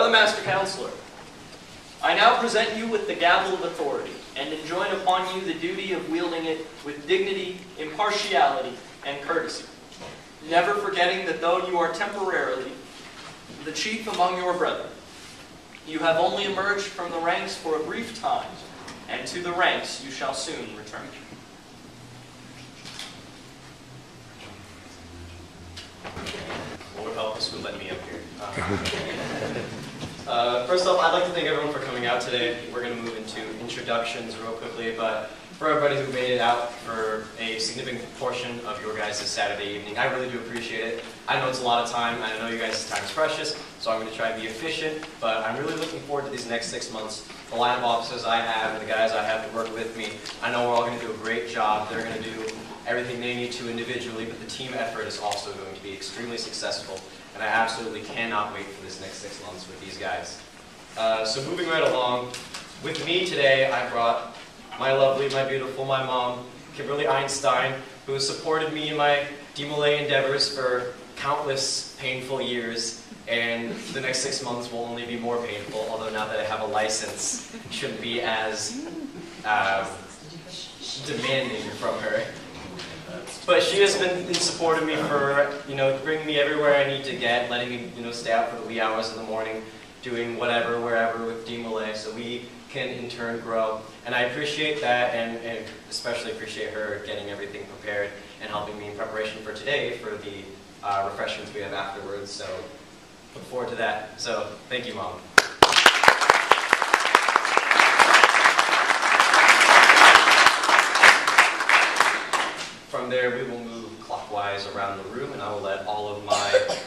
Brother Master Councilor, I now present you with the gavel of authority and enjoin upon you the duty of wielding it with dignity, impartiality, and courtesy, never forgetting that though you are temporarily the chief among your brethren, you have only emerged from the ranks for a brief time, and to the ranks you shall soon return. Lord help us who let me up here. First off, I'd like to thank everyone for coming out today. We're going to move into introductions real quickly, but for everybody who made it out for a significant portion of your guys' Saturday evening, I really do appreciate it. I know it's a lot of time, and I know you guys' time is precious, so I'm going to try and be efficient, but I'm really looking forward to these next 6 months. The line of officers I have and the guys I have to work with me, I know we're all going to do a great job. They're going to do everything they need to individually, but the team effort is also going to be extremely successful, and I absolutely cannot wait for this next 6 months with these guys. So moving right along, with me today I brought my lovely, my beautiful, my mom, Kimberly Einstein, who has supported me in my DMLA endeavors for countless painful years, and the next 6 months will only be more painful, although now that I have a license, it shouldn't be as demanding from her. But she has been in support of me for, bringing me everywhere I need to get, letting me, stay out for the wee hours in the morning, doing whatever, wherever with DMLA, so we can in turn grow. And I appreciate that, and especially appreciate her getting everything prepared and helping me in preparation for today for the refreshments we have afterwards. So look forward to that. So thank you, Mom. From there, we will move clockwise around the room, and I will let all of my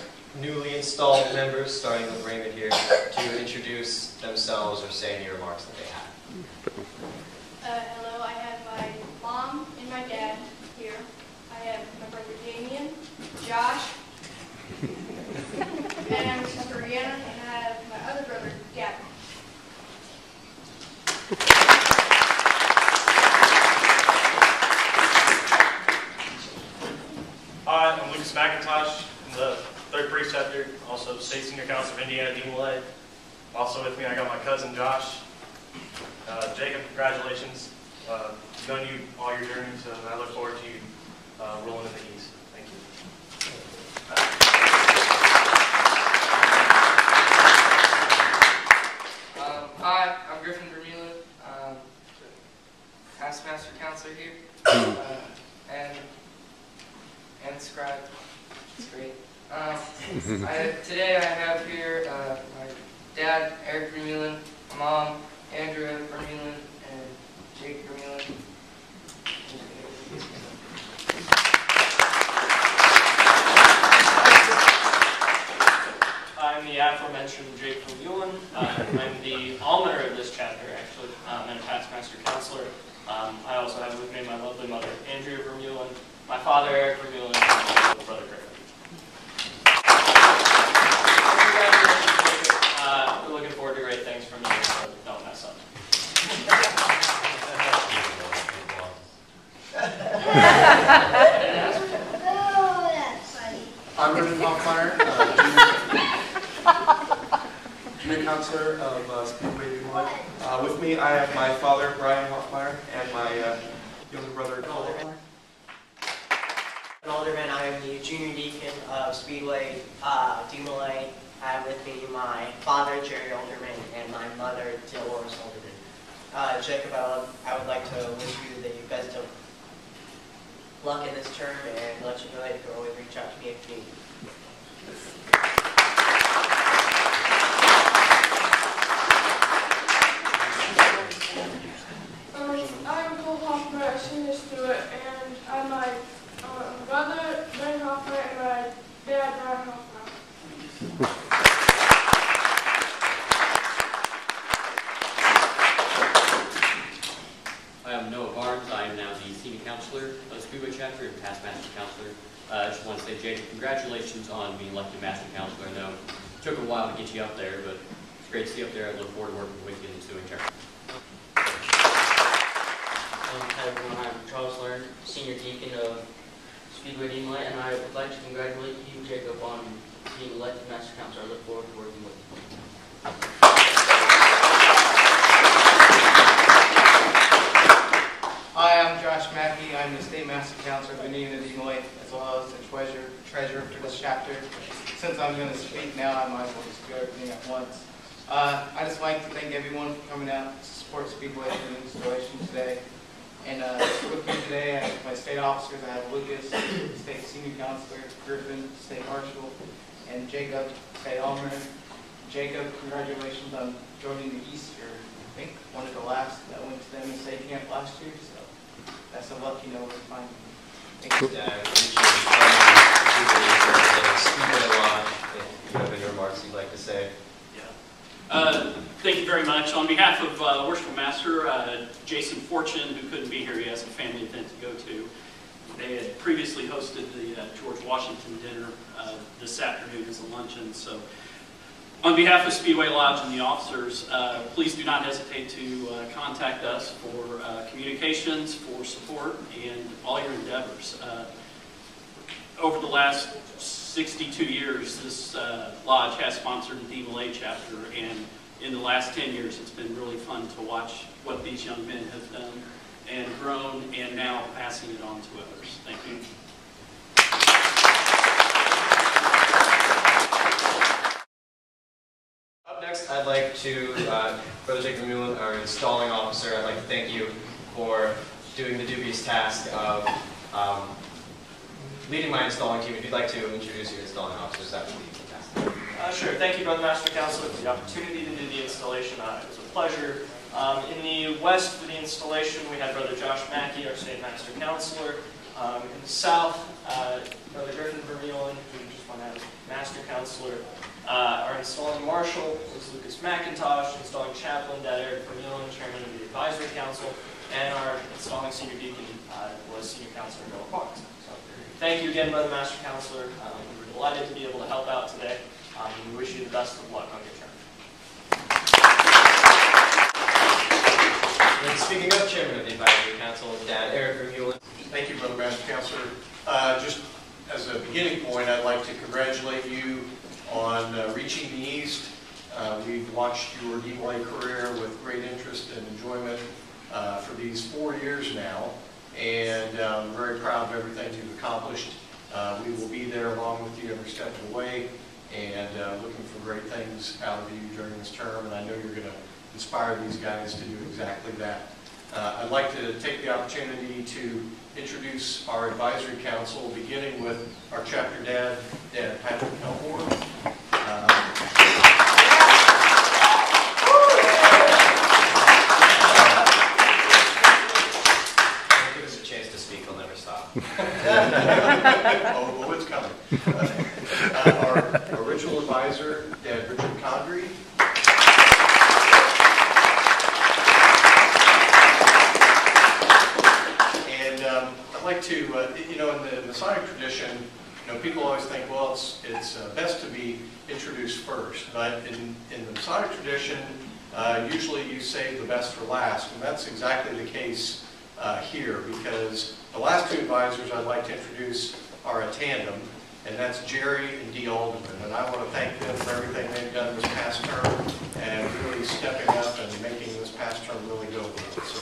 newly installed members, starting with Raymond here, to introduce themselves or say any remarks that they have. Hello, I have my mom and my dad here. I have my brother Damien, Josh, and my sister Rihanna, and I have my other brother, Gavin. Hi, I'm Lucas McIntosh. I'm the 3rd preceptor, also State Senior Council of Indiana DMLA. Also with me, I got my cousin Josh. Jacob, congratulations. I've known you all your journey, so I look forward to you rolling in the East. Thank you. Hi, I'm Griffin Vermeulen, past Master Councilor here, and scribe. It's great. Today I have here my dad, Eric Vermeulen, my mom, Andrea Vermeulen, and Jake Vermeulen. I'm the aforementioned Jake Vermeulen. I'm the almoner of this chapter, actually, and a past Master Councilor. I also have with me my lovely mother, Andrea Vermeulen, my father, Eric Vermeulen, and my little brother, Griffin. Congratulations, Jacob. We're looking forward to great things from you, so don't mess up. Oh, that's funny. I'm Brendan Hoffmeyer, Junior Counselor of Speedway DMLA. With me, I have my father, Brian Hoffmeyer, and my younger brother, Cole. An alderman, I am the junior deacon of Speedway DMLA. I have with me my father, Jerry Alderman, and my mother, Dolores Alderman. Jacob, I would like to wish you that you best of luck in this term, and let you know that you can always reach out to me if you need. I'm Cole Hoffmeyer, senior student, and I'm my brother, Ben Hoffmeyer, and my dad, Brian Hoffmeyer. I am Noah Barnes. I am now the senior counselor of the Speedway chapter and past master counselor. I just want to say, Jake, congratulations on being elected master counselor. I know it took a while to get you up there, but it's great to see you up there. I look forward to working with you in the ensuing term. Hi everyone, I'm Charles Learn, senior deacon of Speedway DMLA, and I would like to congratulate you, Jacob, on being elected master counselor. I look forward to working with you. Hi, I'm Josh Mackey. I'm the State Master Counselor of Indiana Demoy, as well as the treasurer for this chapter. Since I'm going to speak now, I might as well just do everything at once. I just like to thank everyone for coming out to support Speedway in the installation today. And with me today, I have my state officers. I have Lucas, State Senior Counselor, Griffin, State Marshal, and Jacob, State Alderman. Jacob, congratulations on joining the East. You're, I think, one of the last that went to them in state camp last year. So that's a lucky number to find. Thank you. Speedway Lodge, if you have any remarks you'd like to say. Thank you very much. On behalf of Worshipful Master Jason Fortune, who couldn't be here, he has a family event to go to. They had previously hosted the George Washington dinner this afternoon as a luncheon. So on behalf of Speedway Lodge and the officers, please do not hesitate to contact us for communications, for support, and all your endeavors. Over the last 62 years, this lodge has sponsored the DMLA chapter, and in the last 10 years, it's been really fun to watch what these young men have done and grown, and now passing it on to others. Thank you. Up next, I'd like to, Brother Jacob Mullen, our installing officer, I'd like to thank you for doing the dubious task of leading my installing team. If you'd like to introduce your installing officers, that would be fantastic. Sure. Thank you, Brother Master Counselor, for the opportunity to do the installation. It was a pleasure. In the west for the installation, we had Brother Josh Mackey, our State Master Counselor. In the south, Brother Griffin Vermeulen, who just went out as Master Counselor. Our installing marshal was Lucas McIntosh, installing chaplain, Dad Eric Vermeulen, Chairman of the Advisory Council, and our installing senior deacon was Senior Counselor Noah Parks. So, thank you again, Brother Master Counselor. We're delighted to be able to help out today. We wish you the best of luck on your turn. And speaking of Chairman of the Advisory Council, Dad Eric Vermeulen. Thank you, Brother Master Counselor. Just as a beginning point, I'd like to congratulate you on reaching the East. We've watched your DMLA career with great interest and enjoyment for these 4 years now, and I'm very proud of everything you've accomplished. We will be there along with you every step of the way, and looking for great things out of you during this term, and I know you're going to inspire these guys to do exactly that. I'd like to take the opportunity to introduce our advisory council, beginning with our chapter dad, Dad Patrick Elmore. Give us a chance to speak, he'll never stop. Oh, well, it's coming. Our original advisor, Dad Richard Condry. And I'd like to, in the Masonic tradition, people always think, well, it's best to be introduced first. But in the Masonic tradition, usually you save the best for last. And that's exactly the case here, because the last two advisors I'd like to introduce are a tandem, and that's Jerry and Dee Alderman. And I want to thank them for everything they've done this past term and really stepping up and making this past term really go well. So,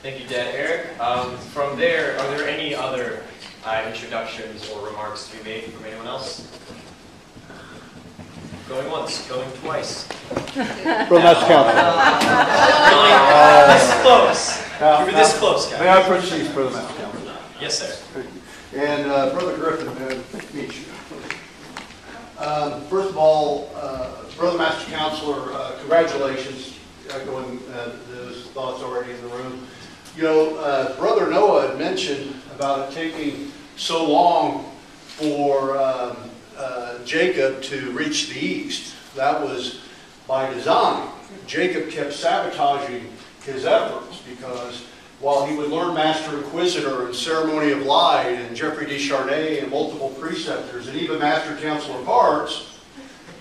thank you, Dad Eric. From there, are there any other introductions or remarks to be made from anyone else? Going once, going twice. From Master Council. This close. You were this close, guys. May I proceed, Brother Master Council? Yes, sir. And Brother Griffin, meet you. First of all, Brother Master Counselor, congratulations. Echoing those thoughts already in the room. Brother Noah had mentioned about it taking so long for Jacob to reach the East. That was by design. Jacob kept sabotaging his efforts because while he would learn Master Inquisitor and Ceremony of Light and Jeffrey D. Charnay and multiple preceptors and even Master Counselor of Hearts,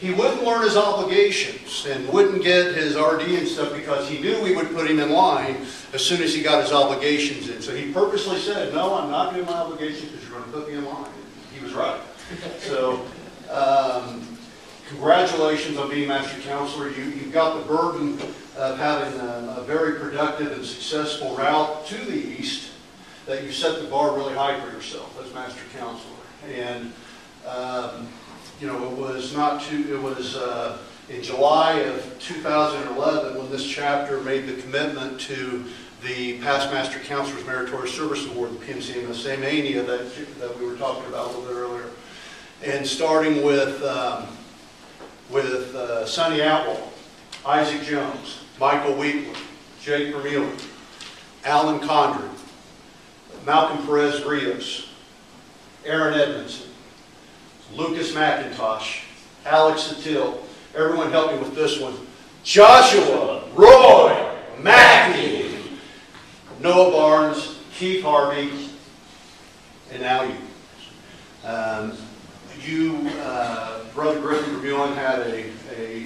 he wouldn't learn his obligations and wouldn't get his RD and stuff because he knew we would put him in line as soon as he got his obligations in. So he purposely said, no, I'm not doing my obligations because you're going to put me in line. And he was right. So congratulations on being Master Counselor. You've got the burden of having a very productive and successful route to the East, that you set the bar really high for yourself as Master Counselor. And you know, it was in July of 2011 when this chapter made the commitment to the Past Master Counselor's Meritorious Service Award, the PMCMSA Mania that we were talking about a little bit earlier. And starting with Sonny Atwell, Isaac Jones, Michael Wheatland, Jake Vermeulen, Alan Condren, Malcolm Perez Rios, Aaron Edmondson, Lucas McIntosh, Alex Sattil. Everyone help me with this one. Joshua Roy Mackey, Noah Barnes, Keith Harvey, and now you. Brother Griffin Vermeulen had a,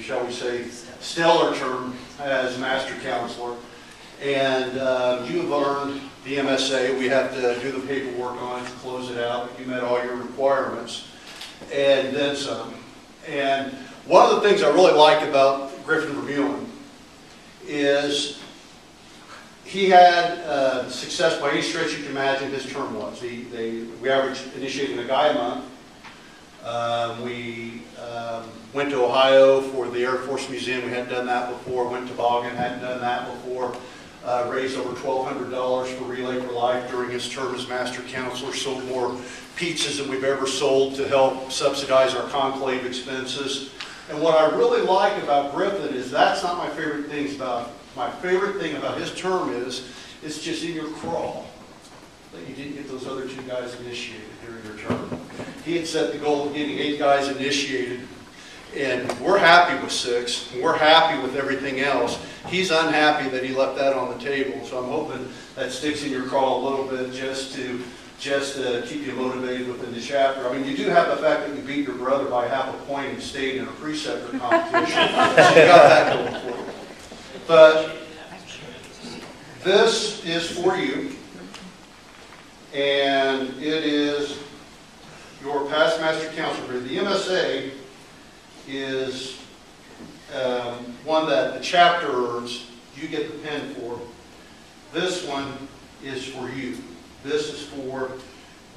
shall we say, stellar term as Master Counselor. And you have earned the MSA. We have to do the paperwork on it to close it out. You met all your requirements. And then some. And one of the things I really like about Griffin Vermeulen is he had success by any stretch you can imagine his term was. We averaged initiating a guy a month. We went to Ohio for the Air Force Museum. We hadn't done that before. Went to Toboggan, hadn't done that before. Raised over $1,200 for Relay for Life during his term as Master Counselor. Sold more pizzas than we've ever sold to help subsidize our conclave expenses. And what I really like about Griffin is that's not my favorite things about. My favorite thing about his term is it's just in your crawl that you didn't get those other 2 guys initiated during your term. He had set the goal of getting 8 guys initiated, and we're happy with 6. And we're happy with everything else. He's unhappy that he left that on the table, so I'm hoping that sticks in your crawl a little bit just to keep you motivated within the chapter. I mean, you do have the fact that you beat your brother by half a point and stayed in a preceptor competition, so you got that going for you. But this is for you, and it is your Past Master Counselor. The MSA is one that the chapter earns. You get the pen for. This one is for you. This is for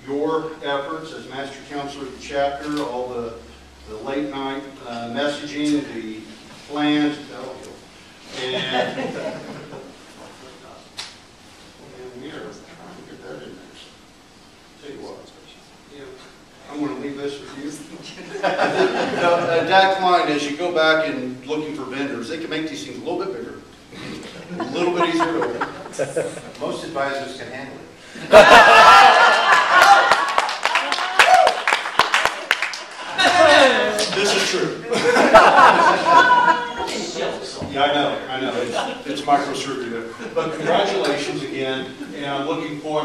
your efforts as Master Counselor of the chapter, all the late night messaging, the plans, and we are trying to get that in there. Tell you what, I'm going to leave this with you. Dad Klein, as you go back and looking for vendors, they can make these things a little bit bigger, a little bit easier to open. Most advisors can handle it. This is true. Yeah, I know. It's microsurgery there. But congratulations again, and I'm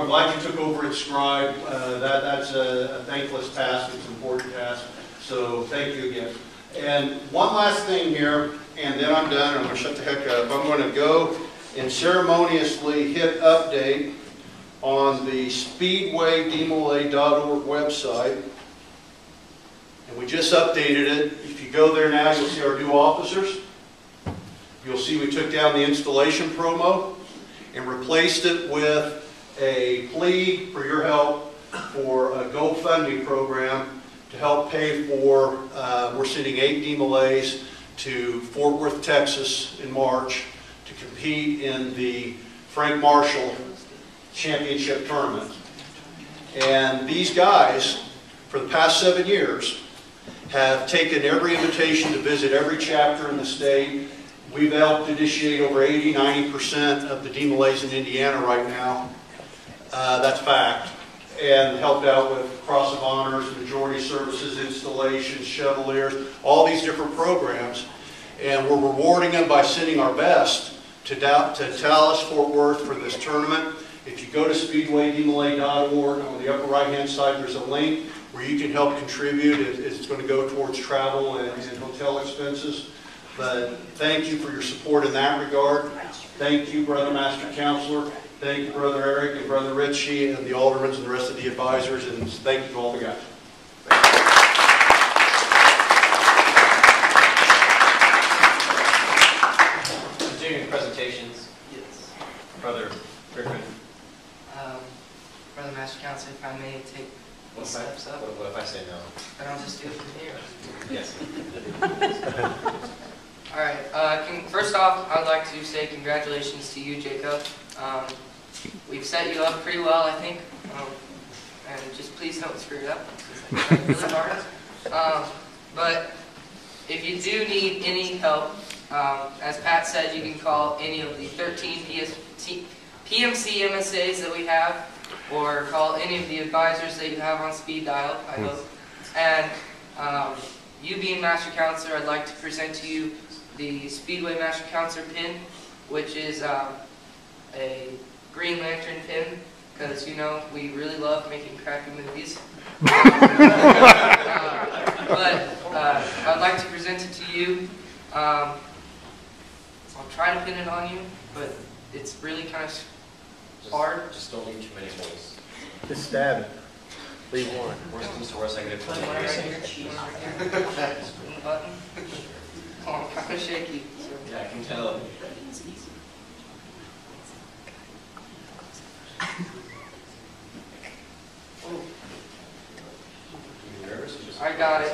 glad you took over at Scribe. That's a thankless task. It's an important task. So thank you again. And one last thing here, and then I'm done. I'm going to shut the heck up. I'm going to go and ceremoniously hit update on the speedwaydemolay.org website. And we just updated it. If you go there now, you'll see our new officers. You'll see we took down the installation promo and replaced it with a plea for your help for a GoFundMe program to help pay for, we're sending 8 demolays to Fort Worth, Texas in March to compete in the Frank Marshall Championship Tournament. And these guys, for the past 7 years, have taken every invitation to visit every chapter in the state. We've helped initiate over 80–90% of the demolays in Indiana right now. That's fact. And helped out with Cross of Honors, Majority Services, Installations, Chevaliers, all these different programs. And we're rewarding them by sending our best to Dallas, Fort Worth for this tournament. If you go to speedwaydemolay.org, on the upper right-hand side, there's a link where you can help contribute. It's going to go towards travel and hotel expenses. But thank you for your support in that regard. Thank you, Brother Master Counselor. Thank you, Brother Eric and Brother Ritchie and the aldermen and the rest of the advisors. And thank you to all the guys. Continuing presentations. Yes. Brother Griffin. Brother Master Counselor, if I may take What steps up, What if I say no? and I'll just do it from here. Yes. All right. First off, I would like to say congratulations to you, Jacob. We've set you up pretty well, I think. And just please don't screw it up, because it's really hard. But if you do need any help, as Pat said, you can call any of the 13 PMC MSAs that we have, or call any of the advisors that you have on speed dial, I hope. And you being Master Counselor, I'd like to present to you the Speedway Master Counselor pin, which is a Green Lantern pin, because, you know, we really love making crappy movies. But I'd like to present it to you. I'll try to pin it on you, but it's really kind of hard. Just don't leave too many holes. Just stab it. Leave one. Worst comes to worst, I can get Put it right on your cheese right here. Button. Oh, I'm kind of shaky. So. Yeah, I can tell. I got it.